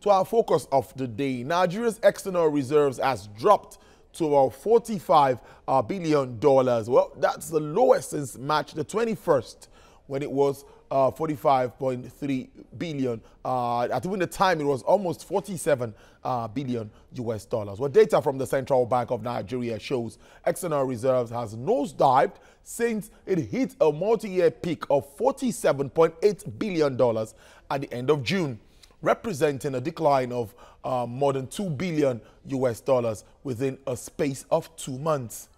To our focus of the day, Nigeria's external reserves has dropped to about $45 billion. Well, that's the lowest since March the 21st, when it was 45.3 billion. At even the time, it was almost 47 billion US dollars. Well, data from the Central Bank of Nigeria shows external reserves has nosedived since it hit a multi-year peak of $47.8 billion at the end of June, representing a decline of more than 2 billion US dollars within a space of 2 months.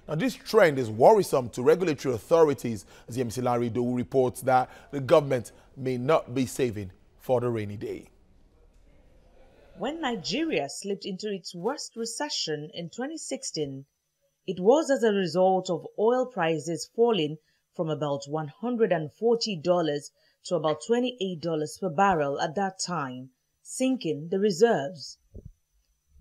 Now, this trend is worrisome to regulatory authorities, as MC Larry Doe reports that the government may not be saving for the rainy day. When Nigeria slipped into its worst recession in 2016, it was as a result of oil prices falling from about $140 to about $28 per barrel at that time, sinking the reserves.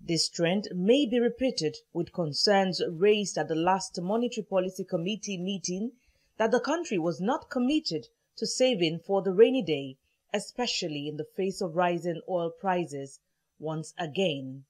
This trend may be repeated, with concerns raised at the last Monetary Policy Committee meeting that the country was not committed to saving for the rainy day, especially in the face of rising oil prices once again.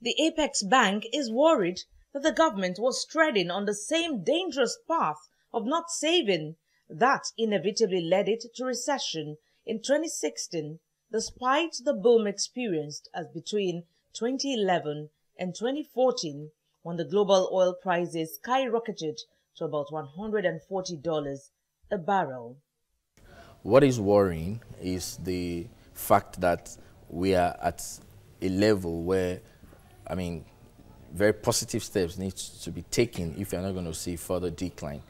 The Apex Bank is worried that the government was treading on the same dangerous path of not saving that inevitably led it to recession in 2016, despite the boom experienced as between 2011 and 2014, when the global oil prices skyrocketed to about $140 a barrel. What is worrying is the fact that we are at a level where, very positive steps need to be taken if you're not going to see further decline.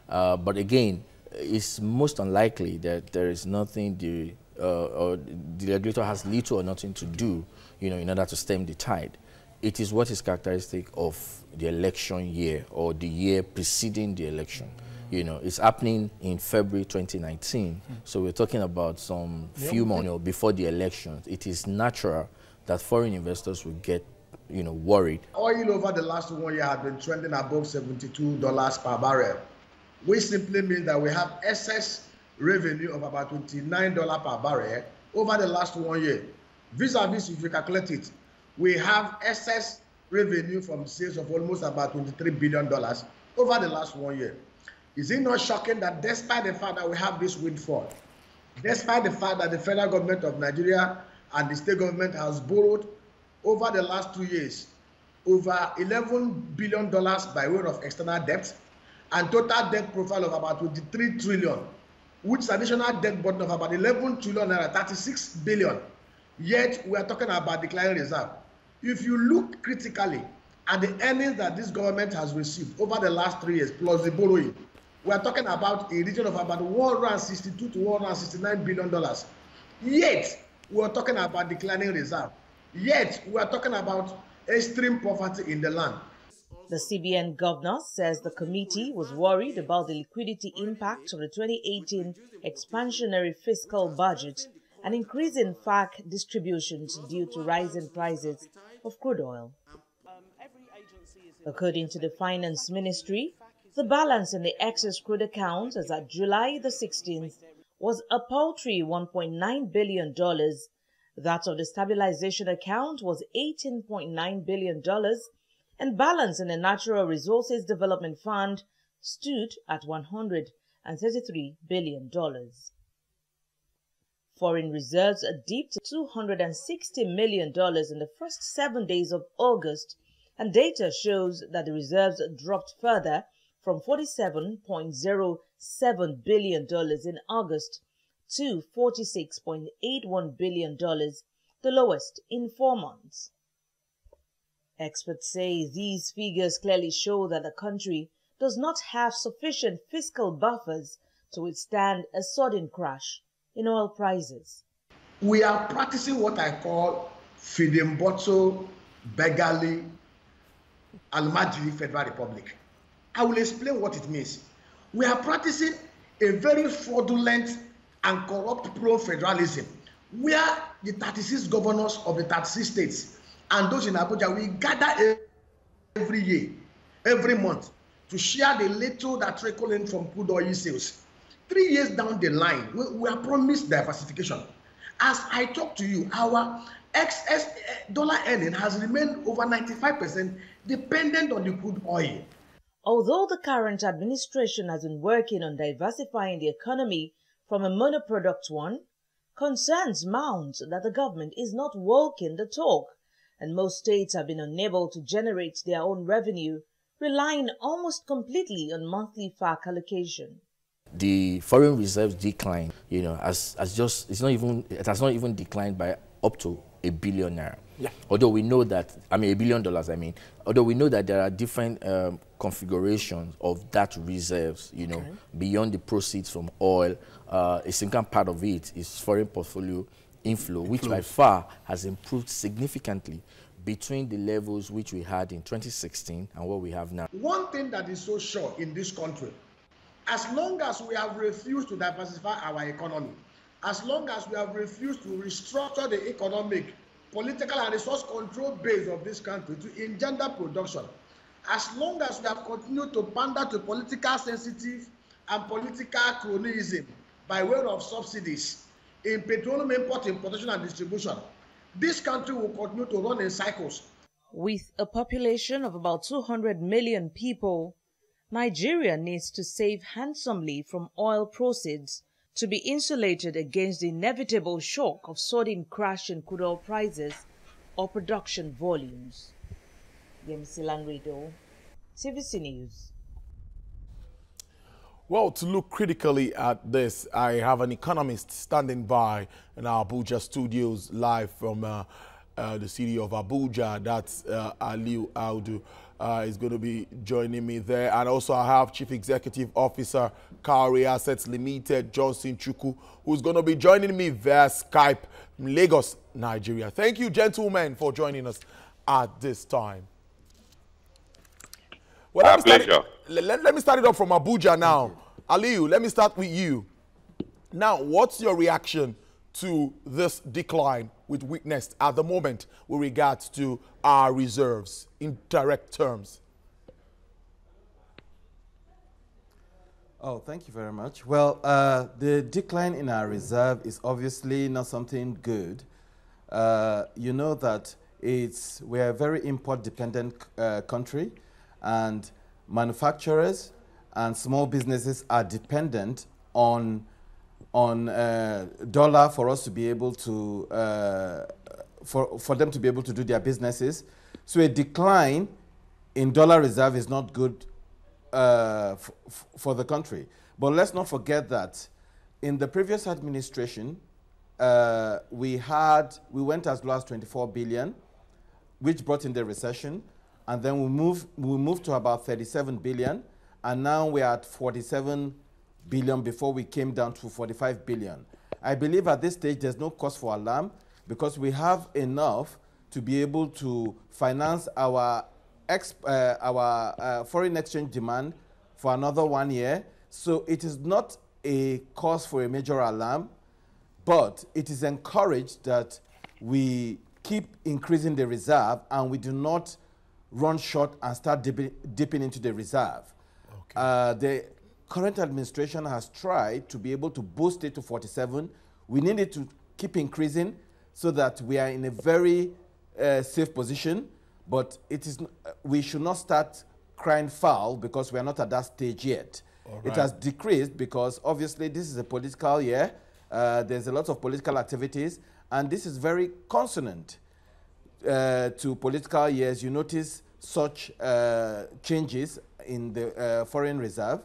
But again, it's most unlikely that there is nothing or the regulator has little or nothing to do, in order to stem the tide. It is what is characteristic of the election year or the year preceding the election. It's happening in February 2019. So we're talking about some few months before the elections. It is natural that foreign investors will get, worried. Oil over the last 1 year has been trending above $72 per barrel, which simply means that we have excess revenue of about $29 per barrel over the last 1 year. Vis-a-vis, if you calculate it, we have excess revenue from sales of almost about $23 billion over the last 1 year. Is it not shocking that despite the fact that we have this windfall, despite the fact that the federal government of Nigeria and the state government has borrowed over the last 2 years over $11 billion by way of external debt and total debt profile of about 23 trillion, which is additional debt burden of about 11 trillion naira, 36 billion. Yet we are talking about declining reserve. If you look critically at the earnings that this government has received over the last 3 years, plus the borrowing, we are talking about a region of about $162 to $169 billion. Yet we are talking about declining reserve. Yet we are talking about extreme poverty in the land. The CBN governor says the committee was worried about the liquidity impact of the 2018 expansionary fiscal budget and increasing FAC distributions due to rising prices of crude oil. According to the Finance Ministry, the balance in the excess crude account as at July the 16th was a paltry $1.9 billion. That of the stabilization account was $18.9 billion, and balance in the Natural Resources Development Fund stood at $133 billion. Foreign reserves dipped to $260 million in the first 7 days of August, and data shows that the reserves dropped further from $47.07 billion in August to $46.81 billion, the lowest in 4 months. Experts say these figures clearly show that the country does not have sufficient fiscal buffers to withstand a sudden crash in oil prices. We are practicing what I call feeding bottle, beggarly, Almajiri Federal Republic. I will explain what it means. We are practicing a very fraudulent and corrupt pro-federalism, where the 36 governors of the 36 states and those in Abuja, we gather every year, every month, to share the little that trickle in from crude oil sales. 3 years down the line, we are promised diversification. As I talk to you, our excess dollar earning has remained over 95% dependent on the crude oil. Although the current administration has been working on diversifying the economy from a monoproduct one, concerns mount that the government is not walking the talk, and most states have been unable to generate their own revenue, relying almost completely on monthly FAC allocation. The foreign reserves decline, you know, it has not even declined by up to $1 billion naira. Yeah. Although we know that, $1 billion, although we know that there are different configurations of that reserves, you know, beyond the proceeds from oil. A significant part of it is foreign portfolio inflow, which by far has improved significantly between the levels which we had in 2016 and what we have now. One thing that is so sure in this country, as long as we have refused to diversify our economy, as long as we have refused to restructure the economic, political, and resource control base of this country to engender production, as long as we have continued to pander to political sensitive and political cronyism by way of subsidies in petroleum import, importation, and distribution, this country will continue to run in cycles. With a population of about 200 million people, Nigeria needs to save handsomely from oil proceeds to be insulated against the inevitable shock of sudden crash in crude oil prices or production volumes. Yemisi Lanrido, CVC News. Well, to look critically at this, I have an economist standing by in our Abuja studios live from the city of Abuja. That's Aliu Audu. Is going to be joining me there. And also I have Chief Executive Officer, Cowrie Assets Limited, Johnson Chukwu, who's going to be joining me via Skype from Lagos, Nigeria. Thank you, gentlemen, for joining us at this time. Well, let me start it off from Abuja now. Aliu, let me start with you. Now, what's your reaction to this decline we've witnessed at the moment with regards to our reserves in direct terms? Oh, thank you very much. Well, the decline in our reserve is obviously not something good. You know that we're a very import-dependent country, and manufacturers and small businesses are dependent on dollar for us to be able to for them to be able to do their businesses. So a decline in dollar reserve is not good for the country. But let's not forget that in the previous administration, we went as low as 24 billion, which brought in the recession, and then we moved to about 37 billion, and now we're at 47 billion before we came down to 45 billion. I believe at this stage there's no cause for alarm because we have enough to be able to finance our foreign exchange demand for another 1 year. So it is not a cause for a major alarm, but it is encouraged that we keep increasing the reserve and we do not run short and start dipping into the reserve. Okay. The current administration has tried to be able to boost it to 47. We need it to keep increasing so that we are in a very safe position, but we should not start crying foul because we are not at that stage yet. Right. It has decreased because obviously this is a political year. There's a lot of political activities, and this is very consonant to political years. You notice such changes in the foreign reserve,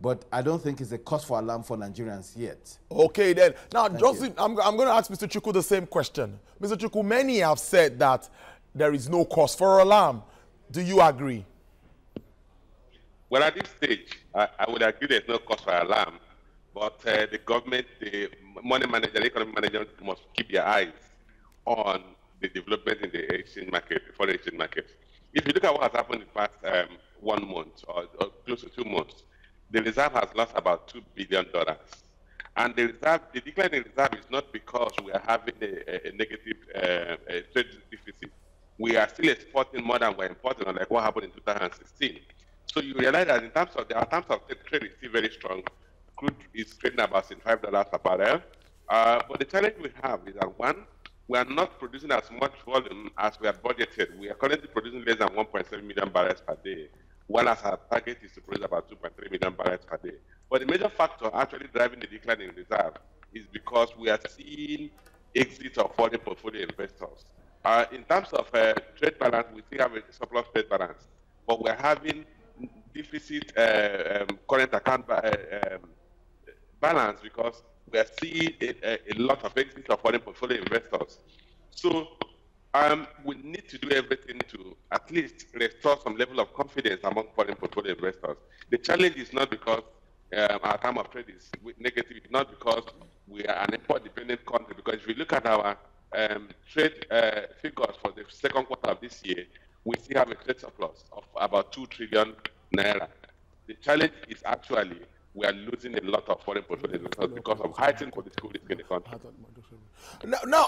but I don't think it's a cause for alarm for Nigerians yet. Okay, then. Now, Johnson, I'm going to ask Mr. Chukwu the same question. Mr. Chukwu, many have said that there is no cause for alarm. Do you agree? Well, at this stage, I would agree there's no cause for alarm, but the government, the money manager, the economic manager must keep their eyes on the development in the exchange market, the foreign exchange market. If you look at what has happened in the past 1 month or close to 2 months, the reserve has lost about $2 billion. And the decline in reserve is not because we are having a negative trade deficit. We are still exporting more than we're importing, unlike what happened in 2016. So you realize that in terms of trade is still very strong. Crude is trading about $65 per barrel. But the challenge we have is that one, we are not producing as much volume as we had budgeted. We are currently producing less than 1.7 million barrels per day, while our target is to produce about 2.3 million barrels per day. But the major factor actually driving the decline in reserve is because we are seeing exits of foreign portfolio investors. In terms of trade balance, we still have a surplus trade balance, but we're having deficit current account balance because we are seeing a lot of exits of foreign portfolio investors. So we need to do everything to at least restore some level of confidence among foreign portfolio investors. The challenge is not because our time of trade is negative, it's not because we are an import-dependent country, because if you look at our trade figures for the second quarter of this year, we still have a trade surplus of about 2 trillion naira. The challenge is actually we are losing a lot of foreign portfolio investors because of heightened political risk in the country. Now,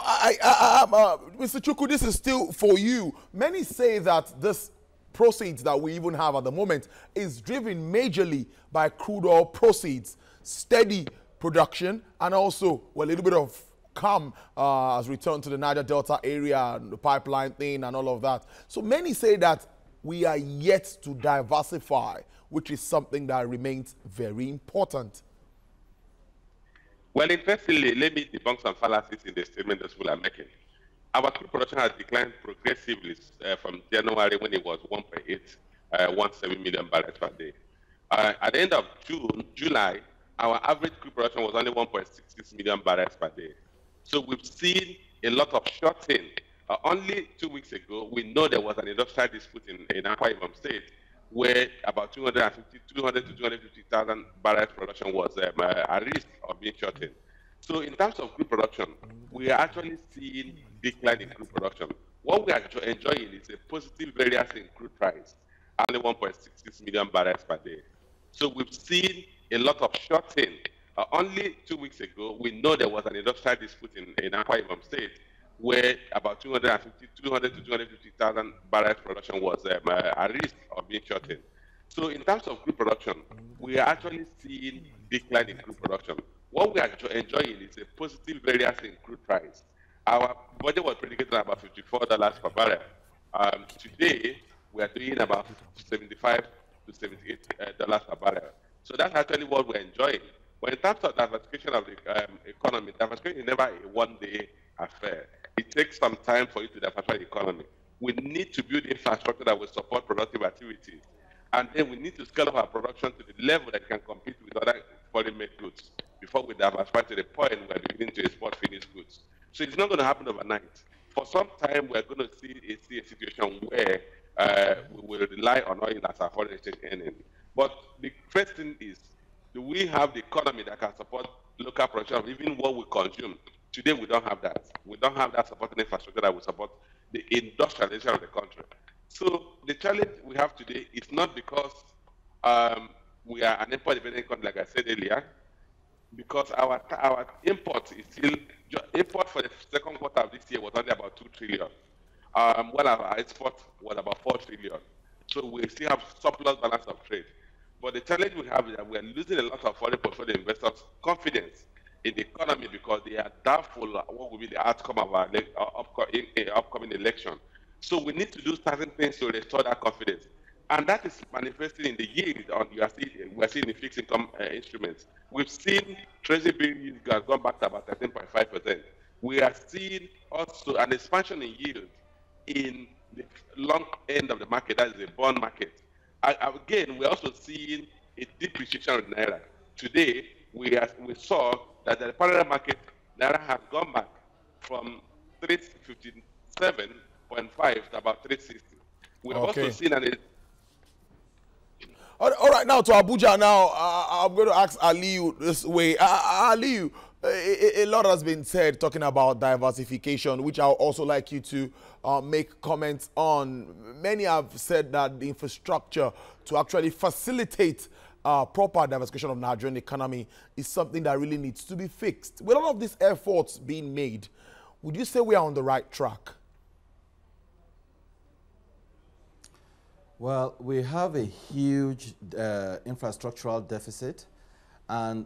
Mr. Chukwu, this is still for you. Many say that this proceeds that we even have at the moment is driven majorly by crude oil proceeds, steady production, and also a little bit of calm as return to the Niger Delta area and the pipeline thing and all of that. So many say that we are yet to diversify, which is something that remains very important. Well, interestingly, let me debunk some fallacies in the statement that people are making. Our crude production has declined progressively from January, when it was 1.817 million barrels per day. At the end of July, our average crude production was only 1.66 million barrels per day. So we've seen a lot of shorting. Only 2 weeks ago, we know there was an industrial dispute in Akwa Ibom State, where about 200 to 250,000 barrels production was at risk of being shorted. So in terms of crude production, we are actually seeing decline in crude production. What we are enjoying is a positive variance in crude price, only 1.66 million barrels per day. So we've seen a lot of shorting. Only 2 weeks ago, we know there was an industrial dispute in Akwa Ibom State, where about 200 to 250,000 barrels production was at risk of being shorted. So in terms of crude production, we are actually seeing decline in crude production. What we are enjoying is a positive variance in crude price. Our budget was predicated at about $54 per barrel. Today, we are doing about $75 to $78 per barrel. So that's actually what we're enjoying. But in terms of diversification of the economy, diversification is never a one-day affair. It takes some time for you to diversify the economy. We need to build infrastructure that will support productive activities. And then we need to scale up our production to the level that can compete with other foreign-made goods before we diversify to the point where we're beginning to export finished goods. So it's not going to happen overnight. For some time, we're going to see a situation where we will rely on oil as our foreign exchange earning. But the first thing is, do we have the economy that can support local production of even what we consume? Today, we don't have that. We don't have that supporting infrastructure that will support the industrialization of the country. So the challenge we have today is not because we are an import-dependent country, like I said earlier, because our import is still, import for the second quarter of this year was only about 2 trillion, while our export was about 4 trillion. So we still have surplus balance of trade. But the challenge we have is that we are losing a lot of foreign portfolio investors' confidence in the economy because they are doubtful what will be the outcome of our upcoming election. So we need to do certain things to restore that confidence. And that is manifesting in the yield we are seeing in fixed income instruments. We've seen Treasury bill yield has gone back to about 13.5%. We are seeing also an expansion in yield in the long end of the market, that is the bond market. Again, we're also seeing a depreciation of Naira. Today, we saw that the parallel market, Naira has gone back from 357.5 to about 360. We have also seen an... All right, now to Abuja now, I'm going to ask Aliyu this way. Aliyu, a lot has been said talking about diversification, which I would also like you to make comments on. Many have said that the infrastructure to actually facilitate proper diversification of Nigerian economy is something that really needs to be fixed. With all of these efforts being made, would you say we are on the right track? Well, we have a huge infrastructural deficit, And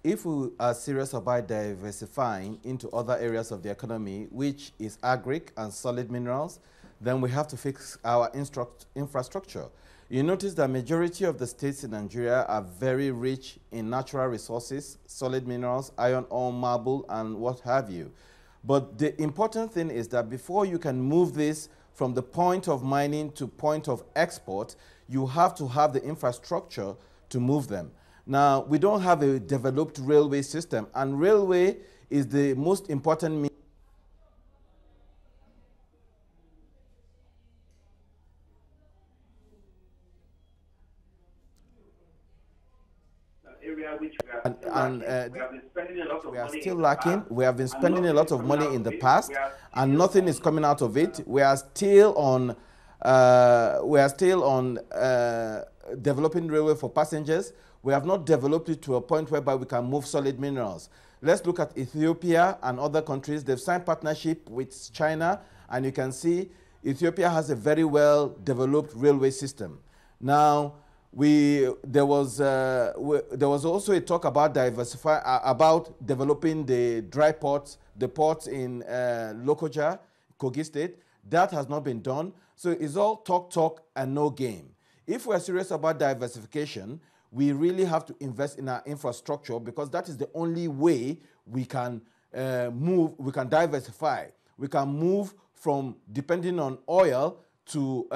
if we are serious about diversifying into other areas of the economy, which is agric and solid minerals, then we have to fix our infrastructure. You notice that majority of the states in Nigeria are very rich in natural resources, solid minerals, iron ore, marble, and what have you. But the important thing is that before you can move this from the point of mining to point of export, you have to have the infrastructure to move them. Now, we don't have a developed railway system, and railway is the most important means we are still lacking. We have been spending a lot of money in the past, and nothing is coming out of it. We are still on developing railway for passengers. We have not developed it to a point whereby we can move solid minerals. Let's look at Ethiopia and other countries. They've signed partnership with China, and you can see Ethiopia has a very well developed railway system. Now, there was also a talk about developing the dry ports, the ports in Lokoja, Kogi State. That has not been done. So it's all talk and no game. If we're serious about diversification, we really have to invest in our infrastructure, because that is the only way we can we can diversify. We can move from depending on oil to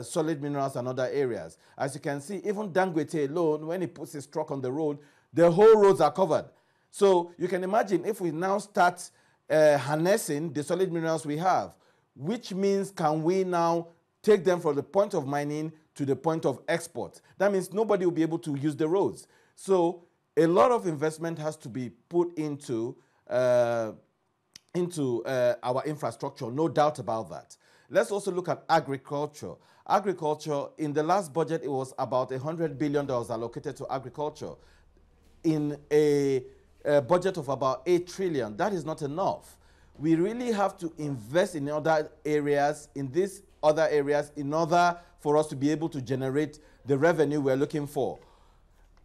solid minerals and other areas. As you can see, even Dangote alone, when he puts his truck on the road, the whole roads are covered. So you can imagine if we now start harnessing the solid minerals we have, which means can we now take them from the point of mining to the point of export? That means nobody will be able to use the roads. So a lot of investment has to be put into our infrastructure, no doubt about that. Let's also look at agriculture. Agriculture, in the last budget, it was about $100 billion allocated to agriculture. In a budget of about 8 trillion, that is not enough. We really have to invest in other areas, in these other areas, in order for us to be able to generate the revenue we're looking for.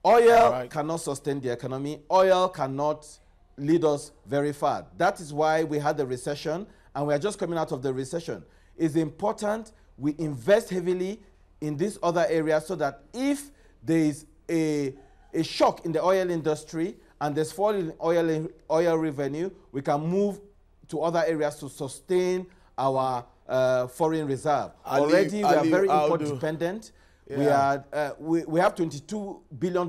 Oil cannot sustain the economy. Oil cannot lead us very far. That is why we had the recession, and we are just coming out of the recession. It's important we invest heavily in these other areas so that if there is a shock in the oil industry and there's fall in oil revenue, we can move to other areas to sustain our foreign reserve. Already we are very import dependent. Yeah. We have $22 billion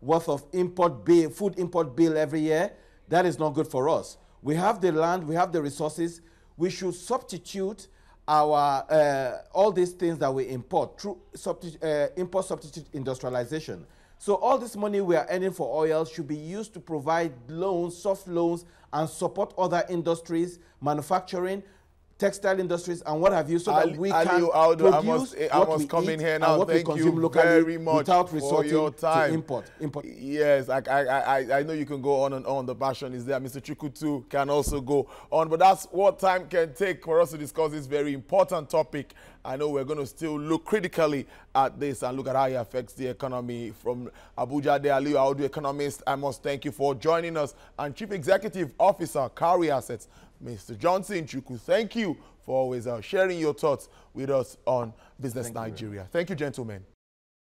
worth of food import bill every year. That is not good for us. We have the land, we have the resources. We should substitute our all these things that we import through import substitute industrialization. So all this money we are earning for oil should be used to provide loans, soft loans, and support other industries, manufacturing, textile industries, and what have you, so that we can produce what we eat and what we consume locally without resorting to import. Yes, I know you can go on and on. The passion is there. Mr. Chukutu can also go on, but that's what time can take for us to discuss this very important topic. I know we're going to still look critically at this and look at how it affects the economy. From Abuja, Aliyu Audu, economist, I must thank you for joining us. And Chief Executive Officer, Cowrie Assets, Mr. Johnson Chukwu, thank you for always sharing your thoughts with us on Business Nigeria. Thank you, gentlemen.